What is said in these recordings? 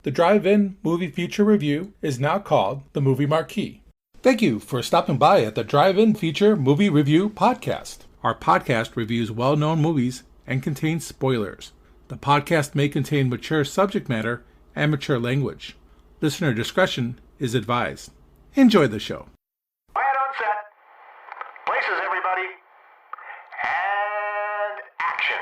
The Drive-In Movie Feature Review is now called the Movie Marquee. Thank you for stopping by at the Drive-In Feature Movie Review Podcast. Our podcast reviews well-known movies and contains spoilers. The podcast may contain mature subject matter and mature language. Listener discretion is advised. Enjoy the show. Quiet on set. Places, everybody. And action.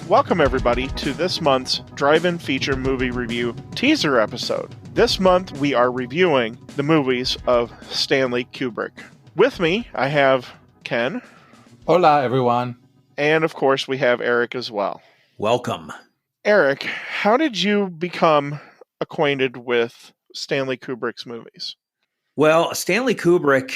Welcome, everybody, to this month's Drive-In Feature Movie Review teaser episode. This month, we are reviewing the movies of Stanley Kubrick. With me, I have Ken. Hola, everyone. And, of course, we have Erik as well. Welcome. Erik, how did you become acquainted with Stanley Kubrick's movies? Well, Stanley Kubrick,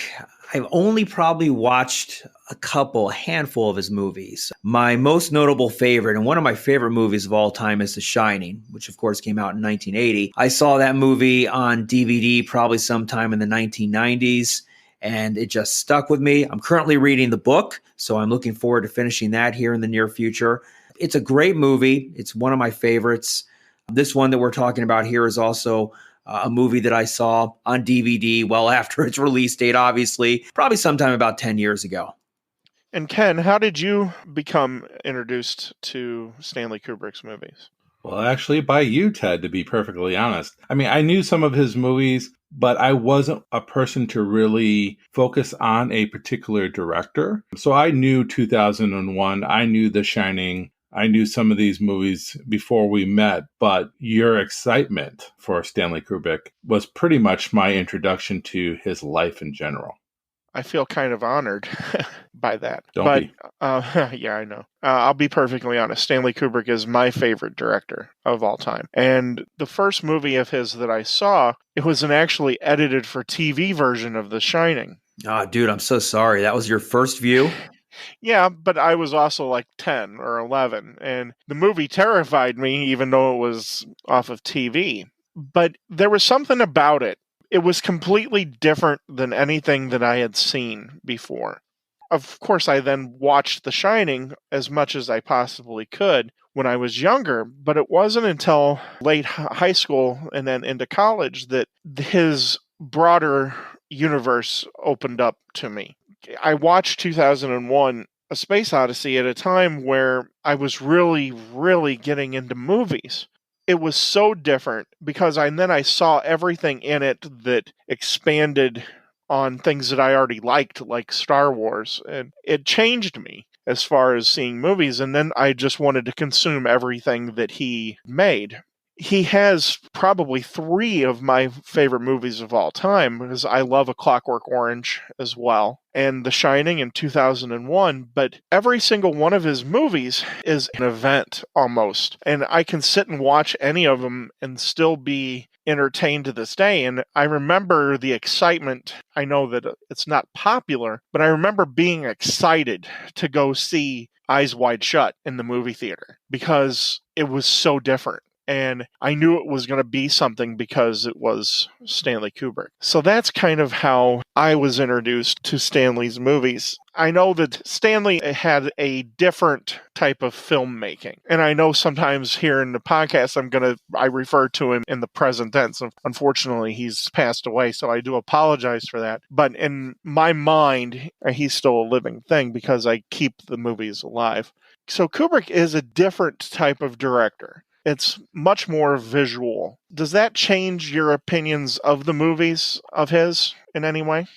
I've only probably watched a handful of his movies. My most notable favorite, and one of my favorite movies of all time, is The Shining, which of course came out in 1980. I saw that movie on DVD probably sometime in the 1990s, and it just stuck with me. I'm currently reading the book, so I'm looking forward to finishing that here in the near future. It's a great movie. It's one of my favorites. This one that we're talking about here is also a movie that I saw on DVD well after its release date, obviously, probably sometime about 10 years ago. And Ken, how did you become introduced to Stanley Kubrick's movies? Well, actually, by you, Ted, to be perfectly honest. I mean, I knew some of his movies, but I wasn't a person to really focus on a particular director. So I knew 2001, I knew The Shining, I knew some of these movies before we met, but your excitement for Stanley Kubrick was pretty much my introduction to his life in general. I feel kind of honored by that. Don't be. Yeah, I know. I'll be perfectly honest. Stanley Kubrick is my favorite director of all time. And the first movie of his that I saw, it was an actually edited for TV version of The Shining. Oh, dude, I'm so sorry. That was your first view? Yeah, but I was also like 10 or 11, and the movie terrified me, even though it was off of TV. But there was something about it. It was completely different than anything that I had seen before. Of course, I then watched The Shining as much as I possibly could when I was younger, but it wasn't until late high school and then into college that his broader universe opened up to me. I watched 2001, A Space Odyssey, at a time where I was really, really getting into movies. It was so different because I saw everything in it that expanded on things that I already liked, like Star Wars. And it changed me as far as seeing movies. And then I just wanted to consume everything that he made. He has probably 3 of my favorite movies of all time, because I love A Clockwork Orange as well, and The Shining in 2001, but every single one of his movies is an event almost, and I can sit and watch any of them and still be entertained to this day. And I remember the excitement. I know that it's not popular, but I remember being excited to go see Eyes Wide Shut in the movie theater because it was so different. And I knew it was going to be something because it was Stanley Kubrick. So that's kind of how I was introduced to Stanley's movies. I know that Stanley had a different type of filmmaking. And I know sometimes here in the podcast, I refer to him in the present tense. Unfortunately, he's passed away, so I do apologize for that. But in my mind, he's still a living thing because I keep the movies alive. So Kubrick is a different type of director. It's much more visual. Does that change your opinions of the movies of his in any way?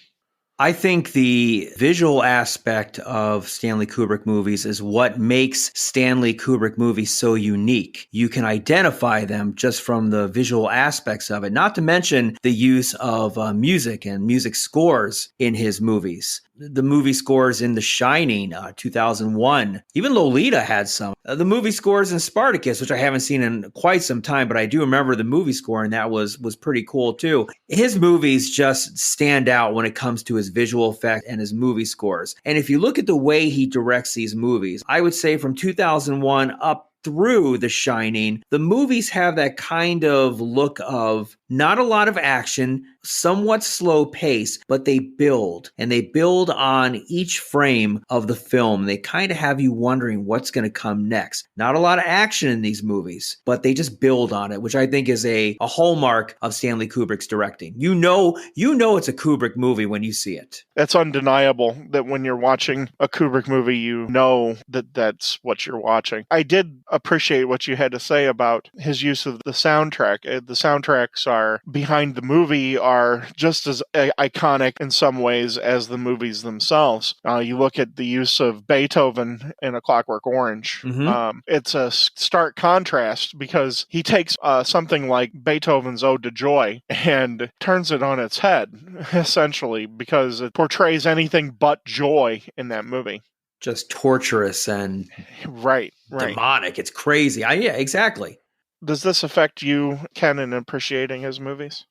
I think the visual aspect of Stanley Kubrick movies is what makes Stanley Kubrick movies so unique. You can identify them just from the visual aspects of it, not to mention the use of music and music scores in his movies. The movie scores in The Shining, 2001. Even Lolita had some. The movie scores in Spartacus, which I haven't seen in quite some time, but I do remember the movie score, and that was pretty cool too. His movies just stand out when it comes to his visual effect and his movie scores. And if you look at the way he directs these movies, I would say from 2001 up through The Shining, the movies have that kind of look of not a lot of action, somewhat slow pace, but they build, and they build on each frame of the film. They kind of have you wondering what's going to come next. Not a lot of action in these movies, but they just build on it, which I think is a hallmark of Stanley Kubrick's directing. You know it's a Kubrick movie when you see it. It's undeniable that when you're watching a Kubrick movie, you know that that's what you're watching. I did appreciate what you had to say about his use of the soundtrack. The soundtracks are behind the movie are just as iconic in some ways as the movies themselves. You look at the use of Beethoven in A Clockwork Orange. Mm-hmm. It's a stark contrast because he takes something like Beethoven's Ode to Joy and turns it on its head, essentially, because it portrays anything but joy in that movie. Just torturous and right. demonic. It's crazy. Yeah, exactly. Does this affect you, Ken, in appreciating his movies?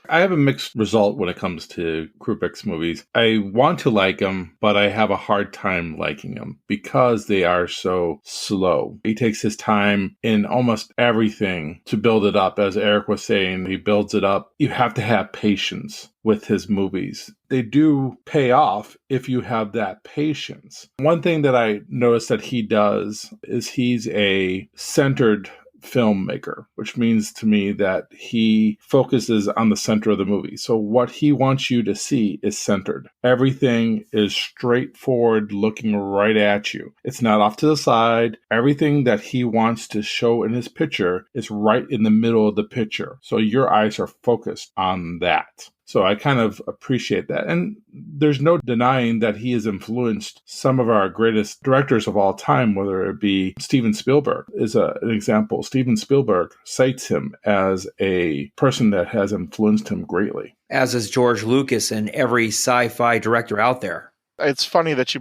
I have a mixed result when it comes to Kubrick's movies. I want to like them, but I have a hard time liking them because they are so slow. He takes his time in almost everything to build it up. As Eric was saying, he builds it up. You have to have patience with his movies. They do pay off if you have that patience. One thing that I noticed that he does is he's a centered filmmaker, which means to me that he focuses on the center of the movie. So what he wants you to see is centered. Everything is straightforward, looking right at you. It's not off to the side. Everything that he wants to show in his picture is right in the middle of the picture. So your eyes are focused on that. So I kind of appreciate that. And there's no denying that he has influenced some of our greatest directors of all time, whether it be Steven Spielberg is an example. Steven Spielberg cites him as a person that has influenced him greatly. As is George Lucas and every sci-fi director out there. It's funny that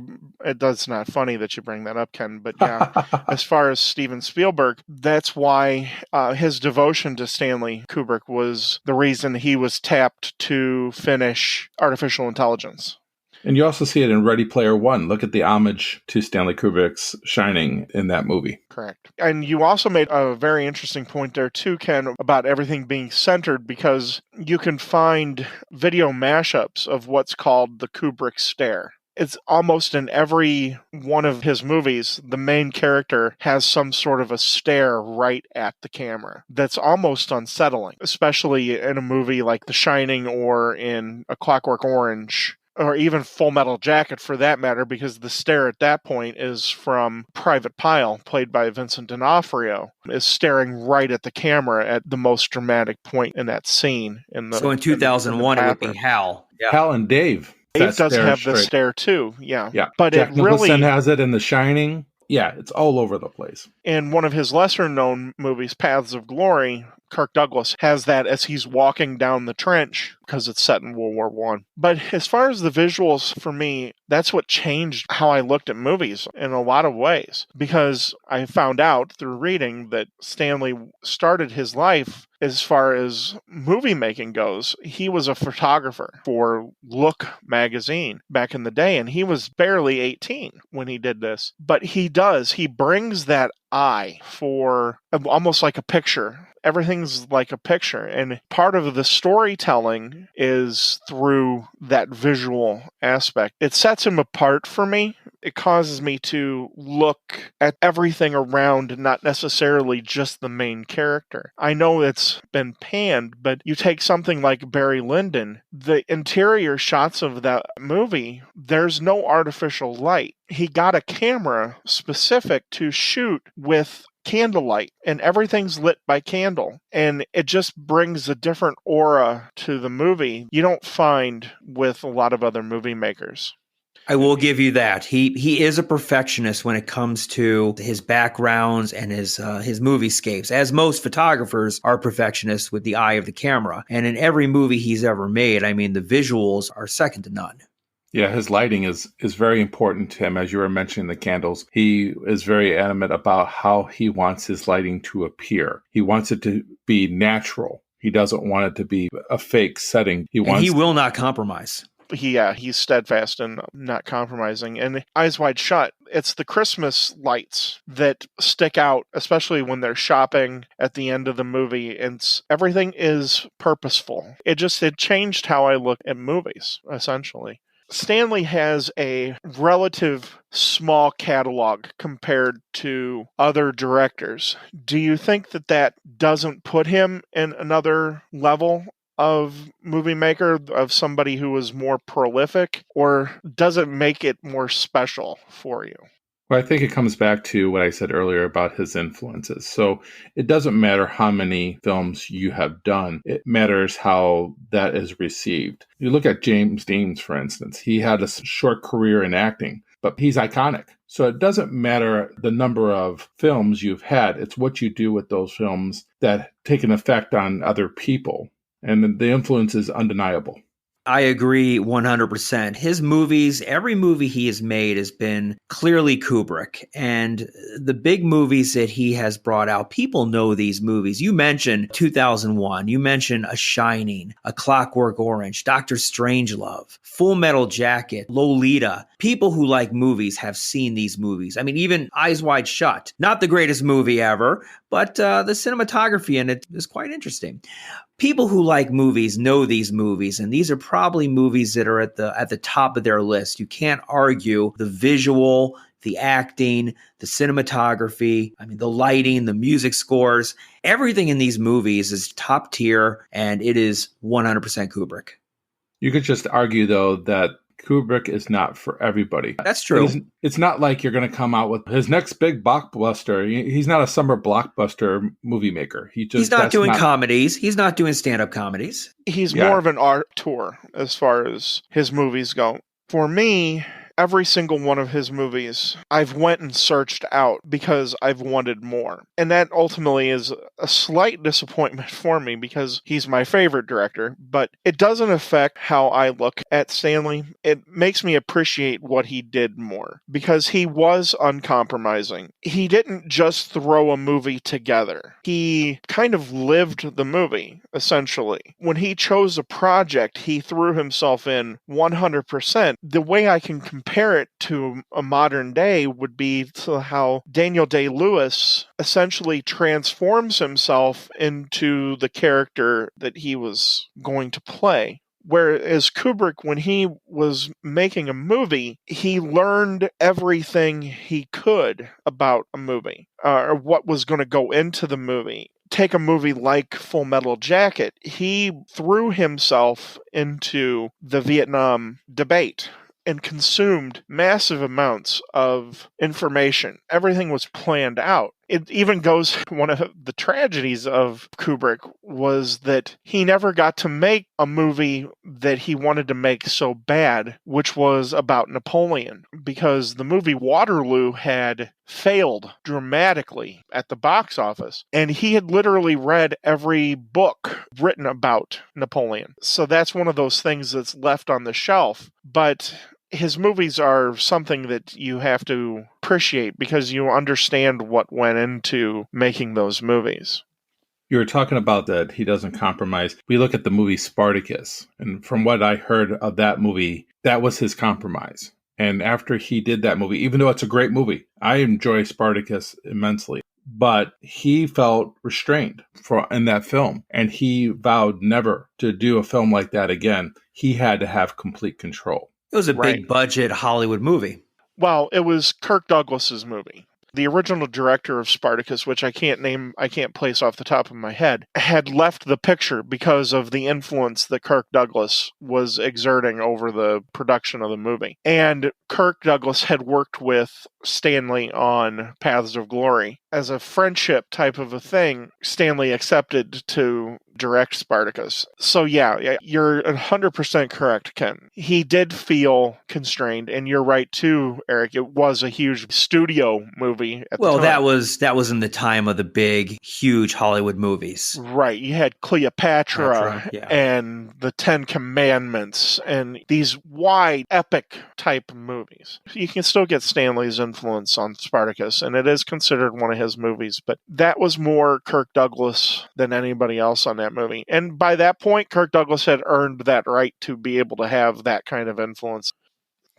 it's not funny that you bring that up, Ken, but yeah, as far as Steven Spielberg, that's why his devotion to Stanley Kubrick was the reason he was tapped to finish Artificial Intelligence. And you also see it in Ready Player One. Look at the homage to Stanley Kubrick's Shining in that movie. Correct. And you also made a very interesting point there too, Ken, about everything being centered, because you can find video mashups of what's called the Kubrick stare. It's almost in every one of his movies, the main character has some sort of a stare right at the camera that's almost unsettling, especially in a movie like The Shining or in A Clockwork Orange, or even Full Metal Jacket for that matter, because the stare at that point is from Private Pyle, played by Vincent D'Onofrio, is staring right at the camera at the most dramatic point in that scene. So in 2001, it would be Hal. Yeah. Hal and Dave. Dave does have the stare too, yeah. But Jack Nicholson has it in The Shining. Yeah, it's all over the place. In one of his lesser-known movies, Paths of Glory, Kirk Douglas has that as he's walking down the trench because it's set in World War I. But as far as the visuals, for me, that's what changed how I looked at movies in a lot of ways. Because I found out through reading that Stanley started his life, as far as movie making goes, he was a photographer for Look magazine back in the day, and he was barely 18 when he did this. But he brings that eye for almost like a picture. Everything's like a picture, and part of the storytelling is through that visual aspect. It sets him apart for me. It causes me to look at everything around, not necessarily just the main character. I know it's been panned, but you take something like Barry Lyndon, the interior shots of that movie, there's no artificial light. He got a camera specific to shoot with candlelight, and everything's lit by candle, and it just brings a different aura to the movie you don't find with a lot of other movie makers. I will give you that. He is a perfectionist when it comes to his backgrounds and his moviescapes, as most photographers are perfectionists with the eye of the camera. And in every movie he's ever made, I mean, the visuals are second to none. Yeah, his lighting is very important to him. As you were mentioning the candles, he is very adamant about how he wants his lighting to appear. He wants it to be natural. He doesn't want it to be a fake setting. He will not compromise. he's steadfast and not compromising. And Eyes Wide Shut, it's the Christmas lights that stick out, especially when they're shopping at the end of the movie. And everything is purposeful. It changed how I look at movies, essentially. Stanley has a relative small catalog compared to other directors. Do you think that doesn't put him in another level of movie maker, of somebody who is more prolific, or does it make it more special for you? Well, I think it comes back to what I said earlier about his influences. So it doesn't matter how many films you have done. It matters how that is received. You look at James Dean, for instance. He had a short career in acting, but he's iconic. So it doesn't matter the number of films you've had. It's what you do with those films that take an effect on other people. And the influence is undeniable. I agree 100%. His movies, every movie he has made has been clearly Kubrick. And the big movies that he has brought out, people know these movies. You mentioned 2001. You mentioned A Shining, A Clockwork Orange, Doctor Strangelove, Full Metal Jacket, Lolita. People who like movies have seen these movies. I mean, even Eyes Wide Shut. Not the greatest movie ever, but the cinematography in it is quite interesting. People who like movies know these movies, and these are probably movies that are at the top of their list. You can't argue the visual, the acting, the cinematography, the lighting, the music scores. Everything in these movies is top tier, and it is 100% Kubrick. You could just argue, though, that Kubrick is not for everybody. That's true. It's not like you're going to come out with his next big blockbuster. He's not a summer blockbuster movie maker. He's not doing comedies. He's not doing stand-up comedies. He's more of an art tour as far as his movies go. For me, every single one of his movies I've went and searched out because I've wanted more. And that ultimately is a slight disappointment for me because he's my favorite director, but it doesn't affect how I look at Stanley. It makes me appreciate what he did more because he was uncompromising. He didn't just throw a movie together. He kind of lived the movie, essentially. When he chose a project, he threw himself in 100%. The way I can compare it to a modern day would be to how Daniel Day-Lewis essentially transforms himself into the character that he was going to play. Whereas Kubrick, when he was making a movie, he learned everything he could about a movie, or what was going to go into the movie. Take a movie like Full Metal Jacket. He threw himself into the Vietnam debate and consumed massive amounts of information. Everything was planned out. It even goes, one of the tragedies of Kubrick was that he never got to make a movie that he wanted to make so bad, which was about Napoleon, because the movie Waterloo had failed dramatically at the box office, and he had literally read every book written about Napoleon. So that's one of those things that's left on the shelf, but his movies are something that you have to appreciate because you understand what went into making those movies. You were talking about that he doesn't compromise. We look at the movie Spartacus, and from what I heard of that movie, that was his compromise. And after he did that movie, even though it's a great movie, I enjoy Spartacus immensely, but he felt restrained in that film, and he vowed never to do a film like that again. He had to have complete control. It was a big budget Hollywood movie. Well, it was Kirk Douglas's movie. The original director of Spartacus, which I can't place off the top of my head, had left the picture because of the influence that Kirk Douglas was exerting over the production of the movie. And Kirk Douglas had worked with Stanley on Paths of Glory. As a friendship type of a thing, Stanley accepted to direct Spartacus. So yeah, you're 100% correct, Ken. He did feel constrained, and you're right too, Eric. It was a huge studio movie at the time. That was in the time of the big, huge Hollywood movies. Right. You had Cleopatra and the Ten Commandments and these wide, epic type movies. You can still get Stanley's influence on Spartacus, and it is considered one of his movies, but that was more Kirk Douglas than anybody else on that movie. And by that point, Kirk Douglas had earned that right to be able to have that kind of influence.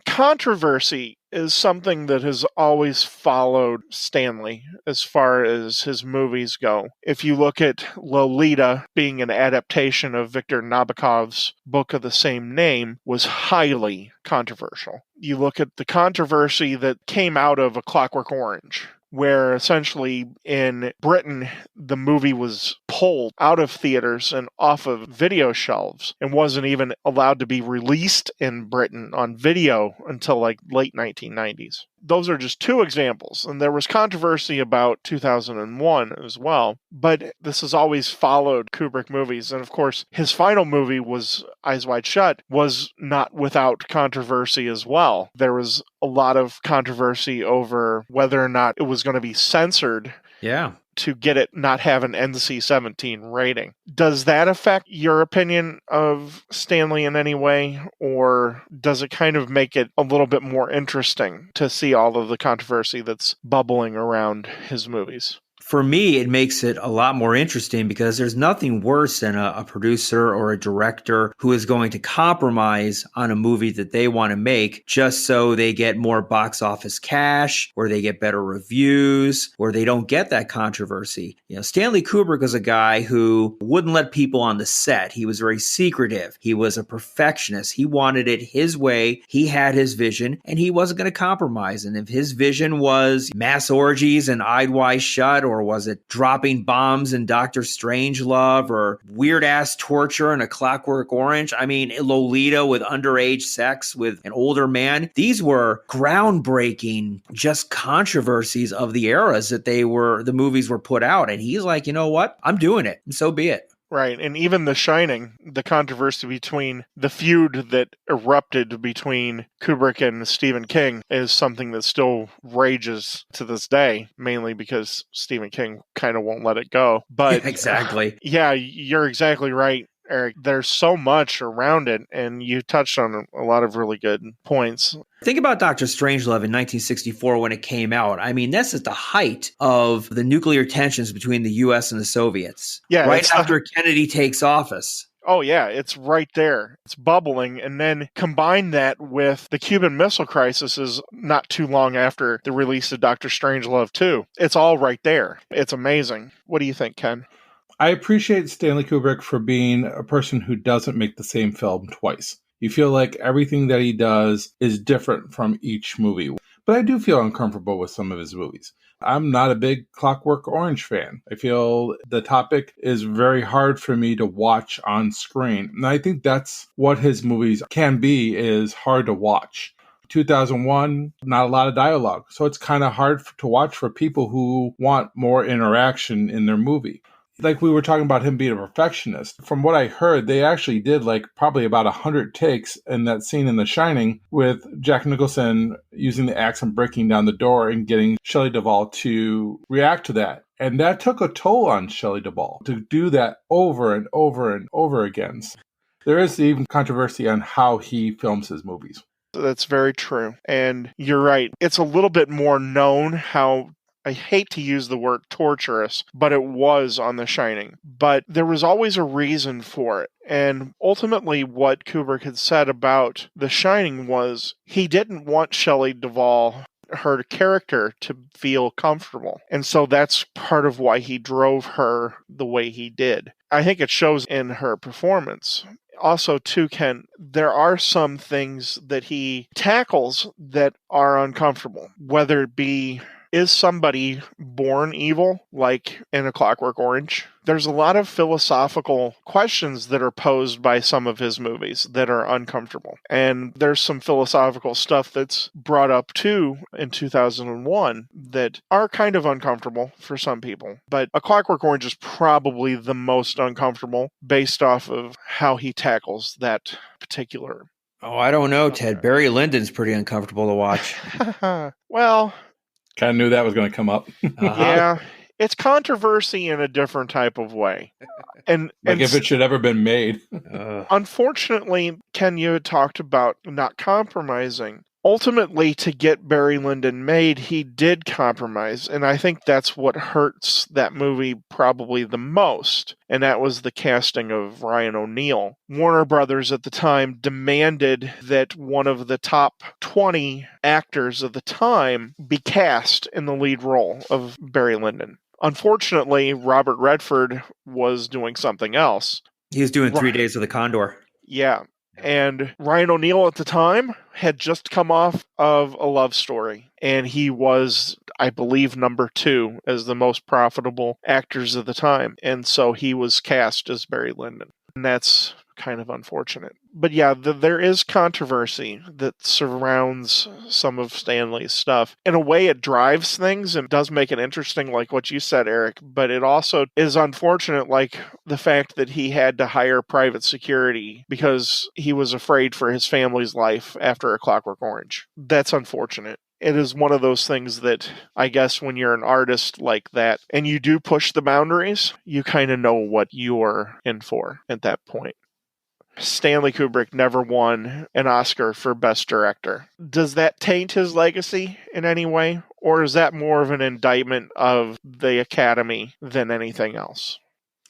Controversy is something that has always followed Stanley as far as his movies go. If you look at Lolita being an adaptation of Viktor Nabokov's book of the same name, was highly controversial. You look at the controversy that came out of A Clockwork Orange, where essentially in Britain, the movie was pulled out of theaters and off of video shelves and wasn't even allowed to be released in Britain on video until like late 1990s. Those are just two examples. And there was controversy about 2001 as well. But this has always followed Kubrick movies. And of course, his final movie was Eyes Wide Shut, was not without controversy as well. There was a lot of controversy over whether or not it was going to be censored. Yeah. To get it not have an NC-17 rating. Does that affect your opinion of Stanley in any way, or does it kind of make it a little bit more interesting to see all of the controversy that's bubbling around his movies? For me, it makes it a lot more interesting because there's nothing worse than a producer or a director who is going to compromise on a movie that they want to make just so they get more box office cash, or they get better reviews, or they don't get that controversy. You know, Stanley Kubrick was a guy who wouldn't let people on the set. He was very secretive. He was a perfectionist. He wanted it his way. He had his vision, and he wasn't going to compromise. And if his vision was mass orgies and Eyes Wide Shut, or was it dropping bombs in Doctor Strangelove, or weird-ass torture in A Clockwork Orange? I mean, Lolita with underage sex with an older man. These were groundbreaking just controversies of the eras that the movies were put out. And he's like, you know what? I'm doing it. And so be it. Right. And even The Shining, the controversy between the feud that erupted between Kubrick and Stephen King is something that still rages to this day, mainly because Stephen King kind of won't let it go. But exactly. Yeah, you're exactly right, Eric. There's so much around it, and you touched on a lot of really good points. Think about Dr. Strangelove in 1964 when it came out. I mean, that's at the height of the nuclear tensions between the U.S. and the Soviets. Yeah, right after Kennedy takes office. Oh, yeah, it's right there. It's bubbling. And then combine that with the Cuban Missile Crisis is not too long after the release of Dr. Strangelove 2. It's all right there. It's amazing. What do you think, Ken? I appreciate Stanley Kubrick for being a person who doesn't make the same film twice. You feel like everything that he does is different from each movie. But I do feel uncomfortable with some of his movies. I'm not a big Clockwork Orange fan. I feel the topic is very hard for me to watch on screen. And I think that's what his movies can be, is hard to watch. 2001, not a lot of dialogue. So it's kind of hard to watch for people who want more interaction in their movie. Like we were talking about him being a perfectionist. From what I heard, they actually did like probably about 100 takes in that scene in The Shining with Jack Nicholson using the axe and breaking down the door and getting Shelley Duvall to react to that. And that took a toll on Shelley Duvall to do that over and over and over again. There is even controversy on how he films his movies. That's very true. And you're right. It's a little bit more known how, I hate to use the word torturous, but it was on The Shining. But there was always a reason for it. And ultimately what Kubrick had said about The Shining was he didn't want Shelley Duvall, her character, to feel comfortable. And so that's part of why he drove her the way he did. I think it shows in her performance. Also, too, Ken, there are some things that he tackles that are uncomfortable, whether it be, is somebody born evil, like in A Clockwork Orange? There's a lot of philosophical questions that are posed by some of his movies that are uncomfortable. And there's some philosophical stuff that's brought up too in 2001 that are kind of uncomfortable for some people. But A Clockwork Orange is probably the most uncomfortable based off of how he tackles that particular. Oh, I don't know, Ted. Barry Lyndon's pretty uncomfortable to watch. Well, kind of knew that was going to come up. Yeah, it's controversy in a different type of way. And if it should ever been made. Unfortunately, Ken, you had talked about not compromising. ultimately, to get Barry Lyndon made, he did compromise. And I think that's what hurts that movie probably the most. And that was the casting of Ryan O'Neal. Warner Brothers at the time demanded that one of the top 20 actors of the time be cast in the lead role of Barry Lyndon. Unfortunately, Robert Redford was doing something else. He was doing 3 Days of the Condor. Yeah. And Ryan O'Neal at the time had just come off of A Love Story. And he was, I believe, number 2 as the most profitable actors of the time. And so he was cast as Barry Lyndon. And that's kind of unfortunate. But yeah, there is controversy that surrounds some of Stanley's stuff. In a way, it drives things and does make it interesting, like what you said, Eric. But it also is unfortunate, like the fact that he had to hire private security because he was afraid for his family's life after A Clockwork Orange. That's unfortunate. It is one of those things that I guess when you're an artist like that and you do push the boundaries, you kind of know what you're in for at that point. Stanley Kubrick never won an Oscar for Best Director. Does that taint his legacy in any way? Or is that more of an indictment of the Academy than anything else?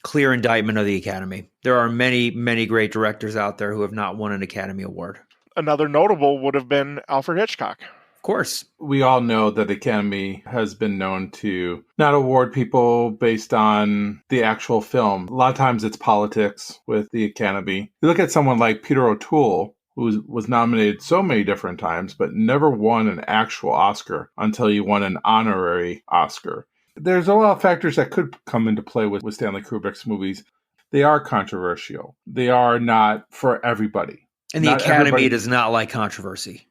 Clear indictment of the Academy. There are many, many great directors out there who have not won an Academy Award. Another notable would have been Alfred Hitchcock. Of course. We all know that the Academy has been known to not award people based on the actual film. A lot of times it's politics with the Academy. You look at someone like Peter O'Toole, who was nominated so many different times, but never won an actual Oscar until he won an honorary Oscar. There's a lot of factors that could come into play with Stanley Kubrick's movies. They are controversial. They are not for everybody. And the Academy does not like controversy.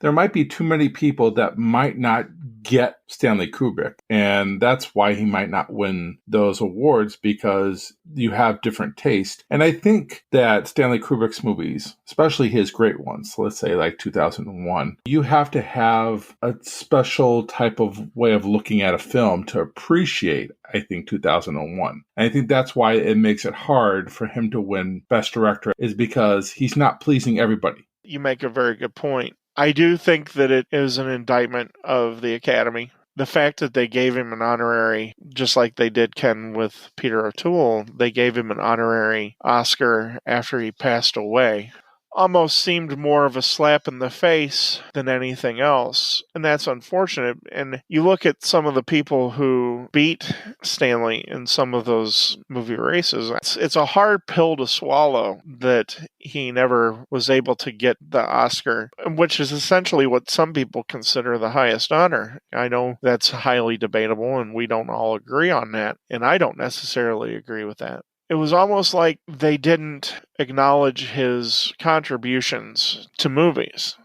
There might be too many people that might not get Stanley Kubrick, and that's why he might not win those awards, because you have different taste. And I think that Stanley Kubrick's movies, especially his great ones, let's say like 2001, you have to have a special type of way of looking at a film to appreciate, I think, 2001. And I think that's why it makes it hard for him to win Best Director, is because he's not pleasing everybody. You make a very good point. I do think that it is an indictment of the Academy. The fact that they gave him an honorary, just like they did Ken with Peter O'Toole, they gave him an honorary Oscar after he passed away, almost seemed more of a slap in the face than anything else. And that's unfortunate. And you look at some of the people who beat Stanley in some of those movie races, it's a hard pill to swallow that he never was able to get the Oscar, which is essentially what some people consider the highest honor. I know that's highly debatable and we don't all agree on that. And I don't necessarily agree with that. It was almost like they didn't acknowledge his contributions to movies.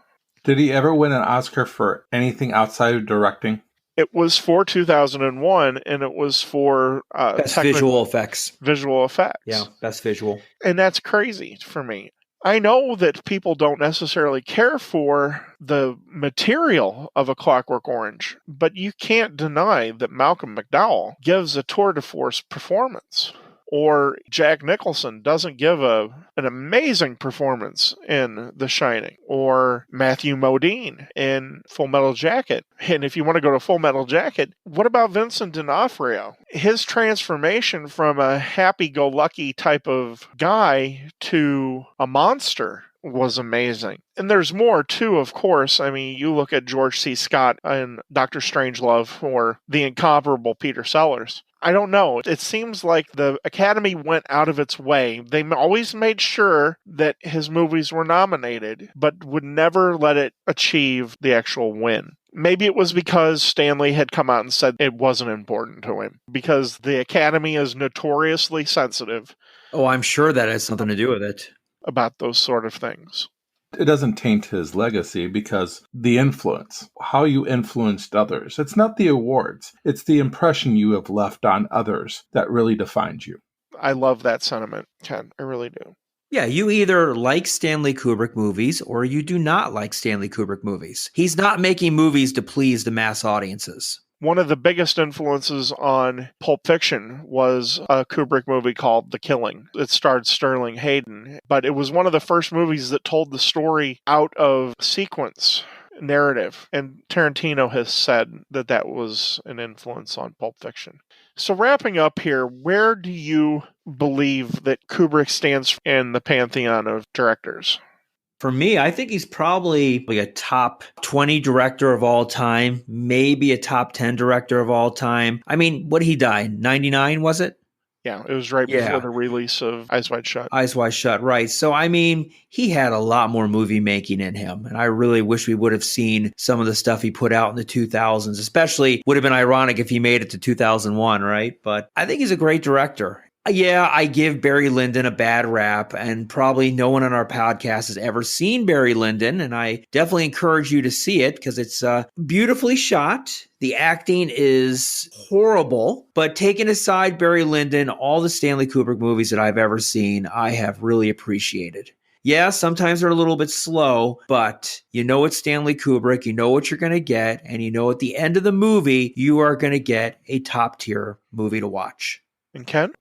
Did he ever win an Oscar for anything outside of directing? It was for 2001, and it was for Best visual effects. Visual effects. Yeah, best visual. And that's crazy for me. I know that people don't necessarily care for the material of A Clockwork Orange, but you can't deny that Malcolm McDowell gives a tour de force performance. Or Jack Nicholson doesn't give an amazing performance in The Shining. Or Matthew Modine in Full Metal Jacket. And if you want to go to Full Metal Jacket, what about Vincent D'Onofrio? His transformation from a happy-go-lucky type of guy to a monster was amazing. And there's more too, of course. I mean, you look at George C. Scott in Dr. Strangelove or the incomparable Peter Sellers. I don't know. It seems like the Academy went out of its way. They always made sure that his movies were nominated, but would never let it achieve the actual win. Maybe it was because Stanley had come out and said it wasn't important to him, because the Academy is notoriously sensitive. Oh, I'm sure that has something to do with it. About those sort of things. It doesn't taint his legacy because the influence, how you influenced others. It's not the awards. It's the impression you have left on others that really defines you. I love that sentiment, Ken. I really do. Yeah, you either like Stanley Kubrick movies or you do not like Stanley Kubrick movies. He's not making movies to please the mass audiences. One of the biggest influences on Pulp Fiction was a Kubrick movie called The Killing. It starred Sterling Hayden, but it was one of the first movies that told the story out of sequence. narrative. And Tarantino has said that that was an influence on Pulp Fiction. So wrapping up here, where do you believe that Kubrick stands in the pantheon of directors? For me, I think he's probably like a top 20 director of all time, maybe a top 10 director of all time. I mean, what did he die? 99, was it? Yeah, it was right before the release of Eyes Wide Shut. Eyes Wide Shut, right. So, I mean, he had a lot more movie making in him. And I really wish we would have seen some of the stuff he put out in the 2000s, especially would have been ironic if he made it to 2001, right? But I think he's a great director. Yeah, I give Barry Lyndon a bad rap, and probably no one on our podcast has ever seen Barry Lyndon, and I definitely encourage you to see it because it's beautifully shot. The acting is horrible, but taking aside Barry Lyndon, all the Stanley Kubrick movies that I've ever seen, I have really appreciated. Yeah, sometimes they're a little bit slow, but you know it's Stanley Kubrick, you know what you're going to get, and you know at the end of the movie, you are going to get a top-tier movie to watch. And Ken?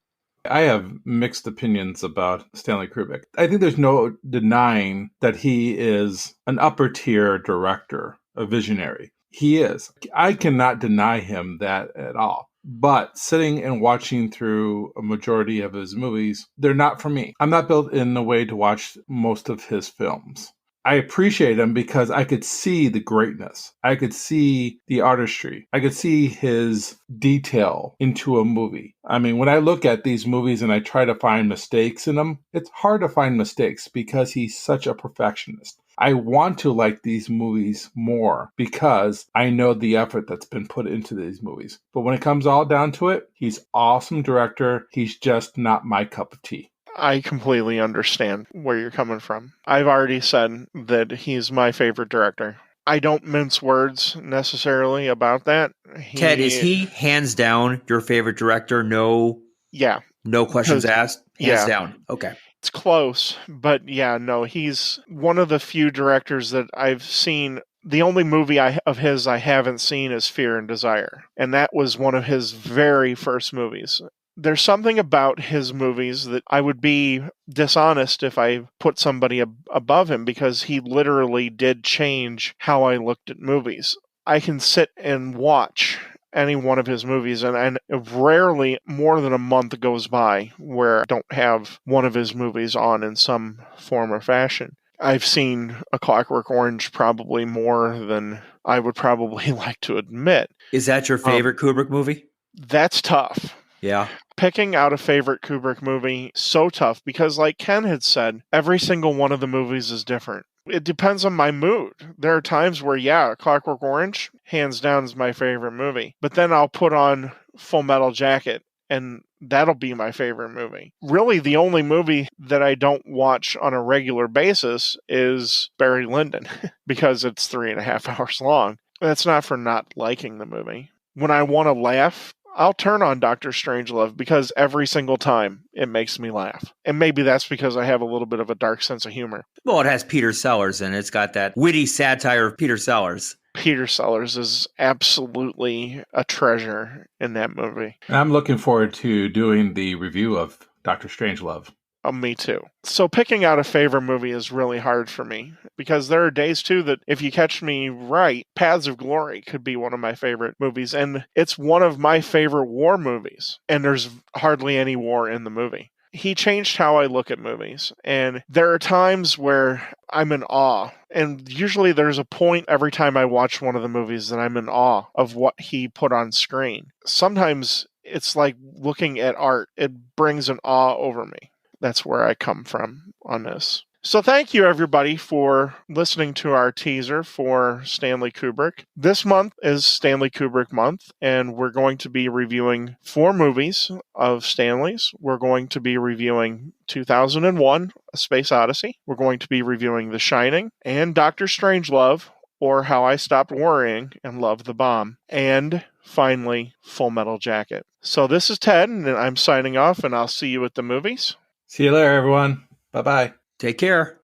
I have mixed opinions about Stanley Kubrick. I think there's no denying that he is an upper tier director, a visionary. He is. I cannot deny him that at all. But sitting and watching through a majority of his movies, they're not for me. I'm not built in a way to watch most of his films. I appreciate him because I could see the greatness. I could see the artistry. I could see his detail into a movie. I mean, when I look at these movies and I try to find mistakes in them, it's hard to find mistakes because he's such a perfectionist. I want to like these movies more because I know the effort that's been put into these movies. But when it comes all down to it, he's an awesome director. He's just not my cup of tea. I completely understand where you're coming from. I've already said that he's my favorite director. I don't mince words necessarily about that. Ted, is he hands down your favorite director? No. Yeah. No questions asked? Hands down. Okay. It's close, but yeah, no, he's one of the few directors that I've seen. The only movie of his I haven't seen is Fear and Desire, and that was one of his very first movies. There's something about his movies that I would be dishonest if I put somebody above him because he literally did change how I looked at movies. I can sit and watch any one of his movies and rarely more than a month goes by where I don't have one of his movies on in some form or fashion. I've seen A Clockwork Orange probably more than I would probably like to admit. Is that your favorite Kubrick movie? That's tough. Yeah. Picking out a favorite Kubrick movie, so tough, because like Ken had said, every single one of the movies is different. It depends on my mood. There are times where, yeah, Clockwork Orange, hands down, is my favorite movie. But then I'll put on Full Metal Jacket, and that'll be my favorite movie. Really, the only movie that I don't watch on a regular basis is Barry Lyndon, because it's 3.5 hours long. That's not for not liking the movie. When I want to laugh, I'll turn on Dr. Strangelove because every single time it makes me laugh. And maybe that's because I have a little bit of a dark sense of humor. Well, it has Peter Sellers in it. It's got that witty satire of Peter Sellers. Peter Sellers is absolutely a treasure in that movie. And I'm looking forward to doing the review of Dr. Strangelove. Me too. So picking out a favorite movie is really hard for me because there are days too that if you catch me right, Paths of Glory could be one of my favorite movies, and it's one of my favorite war movies, and there's hardly any war in the movie. He changed how I look at movies, and there are times where I'm in awe, and usually there's a point every time I watch one of the movies that I'm in awe of what he put on screen. Sometimes it's like looking at art. It brings an awe over me. That's where I come from on this. So thank you, everybody, for listening to our teaser for Stanley Kubrick. This month is Stanley Kubrick month, and we're going to be reviewing 4 movies of Stanley's. We're going to be reviewing 2001, A Space Odyssey. We're going to be reviewing The Shining and Doctor Strangelove, or How I Stopped Worrying and Loved the Bomb. And finally, Full Metal Jacket. So this is Ted, and I'm signing off, and I'll see you at the movies. See you later, everyone. Bye-bye. Take care.